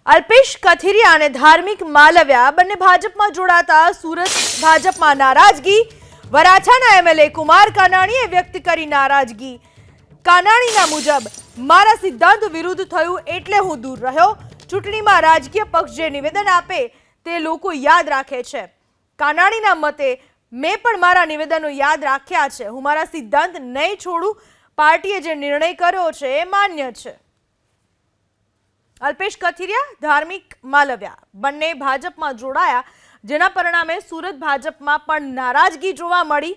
અલ્પેશ કથિરિયા અને ધાર્મિક માલવ્યા બંને ભાજપમાં જોડાતા સુરત ભાજપમાં નારાજગી। વરાછાના એમએલએ કુમાર કાનાણીએ વ્યક્ત કરી નારાજગી। કાનાણીના મુજબ મારા સિદ્ધાંત વિરુદ્ધ થયું એટલે હું દૂર રહ્યો। ચૂંટણીમાં રાજકીય પક્ષ જે નિવેદન આપે તે લોકો યાદ રાખે છે। કાનાણીના મતે મેં પણ મારા નિવેદનો યાદ રાખ્યા છે। હું મારા સિદ્ધાંત નહીં છોડું। પાર્ટીએ જે નિર્ણય કર્યો છે એ માન્ય છે। અલ્પેશ કથિરિયા ધાર્મિક માલવ્યા બંને ભાજપમાં જોડાયા, જેના પરિણામે સુરત ભાજપમાં પણ નારાજગી જોવા મળી।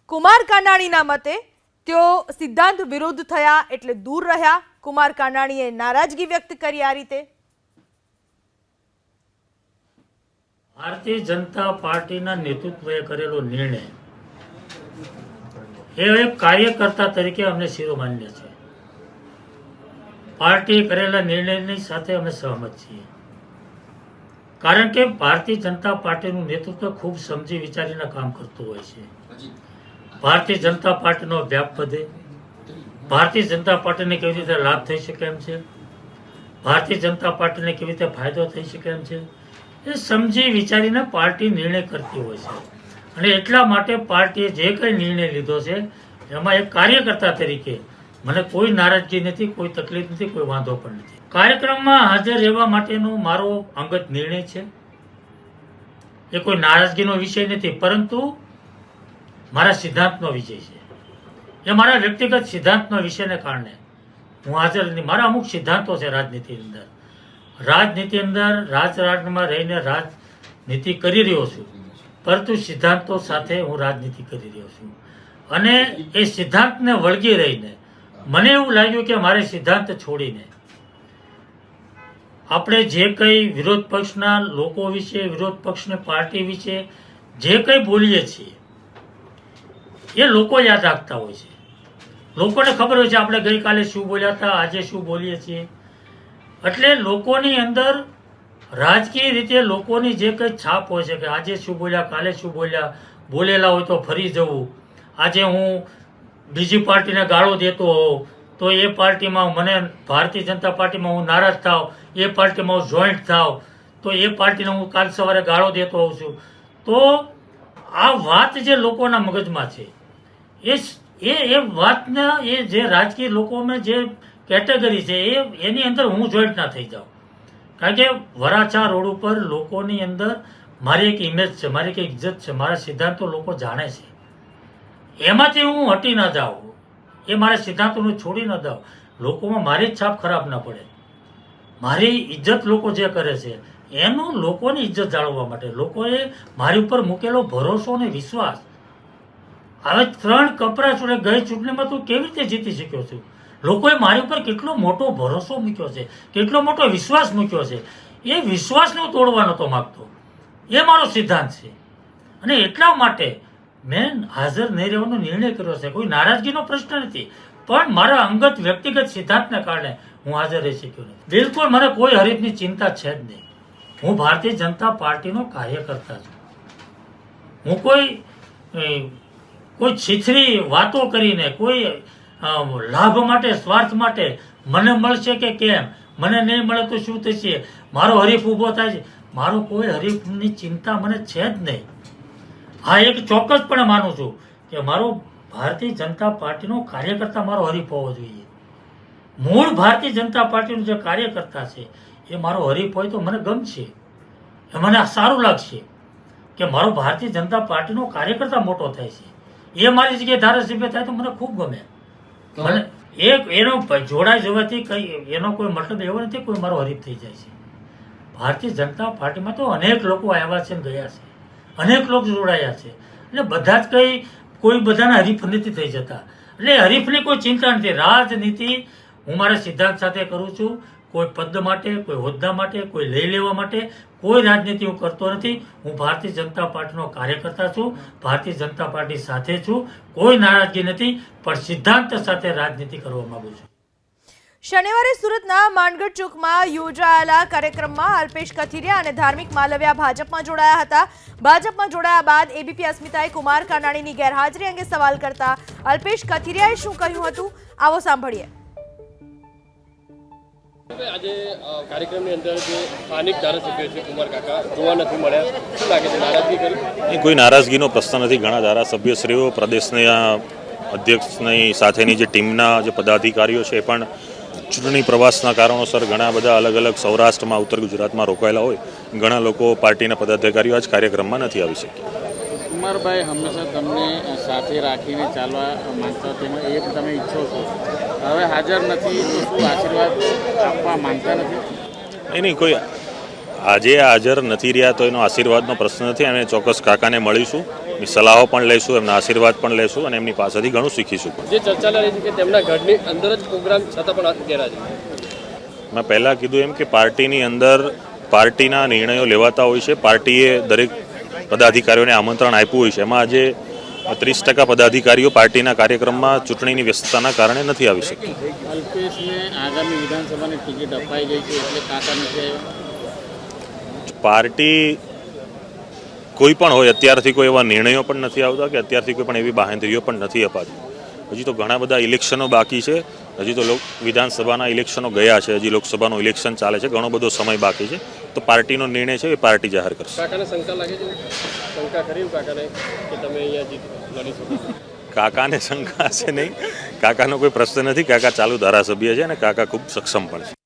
કુમાર કાનાણીના મતે તેઓ સિદ્ધાંત વિરુદ્ધ થયા એટલે દૂર રહ્યા। કુમાર કાનાણીએ નારાજગી વ્યક્ત કરી આ રીતે। ભારતીય જનતા પાર્ટીના નેતૃત્વએ કરેલો નિર્ણય એ એક કાર્યકર્તા તરીકે અમને શિરોમાન્ય છે। પાર્ટીએ કરેલા નિર્ણયની સાથે અમે સહમત છીએ, કારણ કે ભારતીય જનતા પાર્ટીનું નેતૃત્વ ખૂબ સમજી વિચારીને કામ કરતું હોય છે। ભારતીય જનતા પાર્ટીનો વ્યાપ વધે, ભારતીય જનતા પાર્ટીને કેવી રીતે લાભ થઈ શકે એમ છે, ભારતીય જનતા પાર્ટીને કેવી રીતે ફાયદો થઈ શકે એમ છે, એ સમજી વિચારીને પાર્ટી નિર્ણય કરતી હોય છે। અને એટલા માટે પાર્ટીએ જે કંઈ નિર્ણય લીધો છે એમાં એક કાર્યકર્તા તરીકે મને કોઈ નારાજગી નથી, કોઈ તકલીફ નથી, કોઈ વાંધો પણ નથી। કાર્યક્રમમાં હાજર રહેવા માટેનો મારો અંગત નિર્ણય છે, એ કોઈ નારાજગીનો વિષય નથી, પરંતુ મારા સિદ્ધાંતનો વિષય છે। એ મારા વ્યક્તિગત સિદ્ધાંતનો વિષયને કારણે હું હાજર નથી। મારા અમુક સિદ્ધાંતો છે રાજનીતિ અંદર રાજકારણમાં રહીને રાજનીતિ કરી રહ્યો છું, પરંતુ સિદ્ધાંતો સાથે હું રાજનીતિ કરી રહ્યો છું। અને એ સિદ્ધાંતને વળગી રહીને મને એવું લાગ્યું કે મારે સિદ્ધાંત છોડીને આપણે જે કંઈ વિરોધ પક્ષના લોકો વિશે, વિરોધ પક્ષની પાર્ટી વિશે જે કંઈ બોલીએ છીએ એ લોકો યાદ રાખતા હોય છે। લોકોને ખબર હોય છે આપણે ગઈકાલે શું બોલ્યા હતા, આજે શું બોલીએ છીએ। એટલે લોકોની અંદર રાજકીય રીતે લોકોની જે કંઈ છાપ હોય છે કે આજે શું બોલ્યા, કાલે શું બોલ્યા, બોલેલા હોય તો ફરી જવું। આજે હું બીજી પાર્ટીને ગાળો દેતો હોઉં તો એ પાર્ટીમાં મને ભારતીય જનતા પાર્ટીમાં હું નારાજ થાવ, એ પાર્ટીમાં હું જોઈન્ટ થાવ તો એ પાર્ટીને હું કાલ સવારે ગાળો દેતો હોઉં છું। તો આ વાત જે લોકોના મગજમાં છે એ વાતના એ જે રાજકીય લોકોમાં જે કેટેગરી છે એની અંદર હું જોઈન્ટ ના થઈ જાઉં। કારણ કે વરાછા રોડ ઉપર લોકોની અંદર મારી એક ઇમેજ છે, મારી એક ઇજ્જત છે, મારા સિદ્ધાંતો લોકો જાણે છે। એમાંથી હું હટી ના જાઉં, એ મારા સિદ્ધાંતોને છોડી ન દઉં, લોકોમાં મારી જ છાપ ખરાબ ના પડે। મારી ઇજ્જત લોકો જે કરે છે એનું લોકોની ઇજ્જત જાળવવા માટે લોકોએ મારી ઉપર મૂકેલો ભરોસો અને વિશ્વાસ, હવે 3 કપરા છોડે ગઈ ચૂંટણીમાં તું કેવી રીતે જીતી શક્યો છું? લોકોએ મારી ઉપર કેટલો મોટો ભરોસો મૂક્યો છે, કેટલો મોટો વિશ્વાસ મૂક્યો છે, એ વિશ્વાસને હું તોડવા નહોતો માગતો। એ મારો સિદ્ધાંત છે અને એટલા માટે મેં હાજર નહીં રહેવાનો નિર્ણય કર્યો છે। કોઈ નારાજગીનો પ્રશ્ન નથી, પણ મારા અંગત વ્યક્તિગત સિદ્ધાંતને કારણે હું હાજર રહી શક્યો નથી। બિલકુલ મને કોઈ હરીફની ચિંતા છે જ નહીં। હું ભારતીય જનતા પાર્ટીનો કાર્યકર્તા છું। હું કોઈ છીછરી વાતો કરીને, કોઈ લાભ માટે, સ્વાર્થ માટે મને મળશે કે કેમ, મને નહીં મળે તો શું થશે, મારો હરીફ ઊભો થાય છે, મારો કોઈ હરીફની ચિંતા મને છે જ નહીં। હા, એક ચોક્કસપણે માનું છું કે મારો ભારતીય જનતા પાર્ટીનો કાર્યકર્તા મારો હરીફ હોવો જોઈએ। મૂળ ભારતીય જનતા પાર્ટીનો જે કાર્યકર્તા છે એ મારો હરીફ હોય તો મને ગમશે, એ મને સારું લાગશે કે મારો ભારતીય જનતા પાર્ટીનો કાર્યકર્તા મોટો થાય છે, એ મારી જગ્યાએ ધારાસભ્ય થાય તો મને ખૂબ ગમે। મને એનો જોડાઈ જવાથી કઈ એનો કોઈ મતલબ એવો નથી કોઈ મારો હરીફ થઈ જાય છે। ભારતીય જનતા પાર્ટીમાં તો અનેક લોકો આવ્યા છે ને ગયા છે, અનેક લોકો જોડાયા છે, એટલે બધા જ કંઈ કોઈ બધાના હરીફ નથી થઈ જતા। એટલે હરીફની કોઈ ચિંતા નથી। રાજનીતિ હું મારા સિદ્ધાંત સાથે કરું છું। કોઈ પદ માટે, કોઈ હોદ્દા માટે, કોઈ લઈ લેવા માટે કોઈ રાજનીતિ હું કરતો નથી। હું ભારતીય જનતા પાર્ટીનો કાર્યકર્તા છું, ભારતીય જનતા પાર્ટી સાથે છું, કોઈ નારાજગી નથી, પણ સિદ્ધાંત સાથે રાજનીતિ કરવા માંગુ છું। શનિવારે સુરતના માંડગઢ ચોકમાં યોજાયેલા કાર્યક્રમમાં અલ્પેશ કથિરિયા અને ધાર્મિક માલવ્યા ભાજપમાં જોડાયા હતા। ભાજપમાં જોડાયા બાદ એબીપી અસ્મિતાએ કુમાર કાનાણીની ગેરહાજરી અંગે સવાલ કરતા અલ્પેશ કથિરિયાએ શું કહ્યું હતું, આવો સાંભળીએ। આજે કાર્યક્રમની અંદર જે સ્થાનિક ધારાસભ્ય છે કુમાર કાકા જોવા નથી મળ્યા, શું લાગે છે, નારાજગી કરી? નહીં, કોઈ નારાજગીનો પ્રશ્ન નથી. ઘણા ધારાસભ્યશ્રીઓ, પ્રદેશના અધ્યક્ષની સાથેની જે ટીમના જે પદાધિકારીઓ છે એ પણ ચૂંટણી પ્રવાસના કારણોસર ઘણા બધા અલગ અલગ સૌરાષ્ટ્રમાં, ઉત્તર ગુજરાતમાં રોકાયેલા હોય. ઘણા લોકો પાર્ટીના પદાધિકારીઓ આજ કાર્યક્રમમાં નથી આવી શક્યા. કુમારભાઈ હંમેશા તમને સાથે રાખીને ચાલવા માંગતા તેમાં એ તમે ઈચ્છો છો, હવે હાજર નથી તો શું આશીર્વાદ આપવા માંગતા નથી? નહીં, કોઈ આજે હાજર નથી રહ્યા તો એનો આશીર્વાદનો પ્રશ્ન નથી. અમે ચોક્કસ કાકાને મળીશું, એમની સલાહો પણ લઈશું, એમના આશીર્વાદ પણ લઈશું અને એમની પાસેથી ઘણું શીખીશું. જે ચર્ચા રહી છે કે તેમના ઘરની અંદર જ પ્રોગ્રામ છતાં પણ ગેરહાજર. મેં પહેલાં કીધું એમ કે પાર્ટીની અંદર પાર્ટીના નિર્ણયો લેવાતા હોય છે. પાર્ટીએ દરેક પદાધિકારીઓને આમંત્રણ આપ્યું હોય છે. એમાં આજે 30% પદાધિકારીઓ પાર્ટીના કાર્યક્રમમાં ચૂંટણીની વ્યસ્તતાના કારણે નથી આવી શક્યા. અલ્પેશને આગામી વિધાનસભાની ટિકિટ અપાઈ ગઈ છે એટલે કાકા નથી પાર્ટી કોઈ પણ હોય, અત્યારથી કોઈ એવા નિર્ણયો પણ નથી આવતા કે અત્યારથી કોઈ પણ એવી બાંહેધરીઓ પણ નથી અપાતી. હજી તો ઘણા બધા ઇલેક્શનો બાકી છે. હજી તો વિધાનસભાના ઇલેક્શનો ગયા છે, હજી લોકસભાનું ઇલેક્શન ચાલે છે, ઘણો બધો સમય બાકી છે. તો પાર્ટીનો નિર્ણય છે એ પાર્ટી જાહેર કરશે. કાકાને શંકા લાગે છે, શંકા ખરી કાકાને કે તમે અહીંયા લડી શકો? કાકાને શંકા હશે નહીં, કાકાનો કોઈ પ્રશ્ન નથી. કાકા ચાલુ ધારાસભ્ય છે અને કાકા ખૂબ સક્ષમ પણ છે.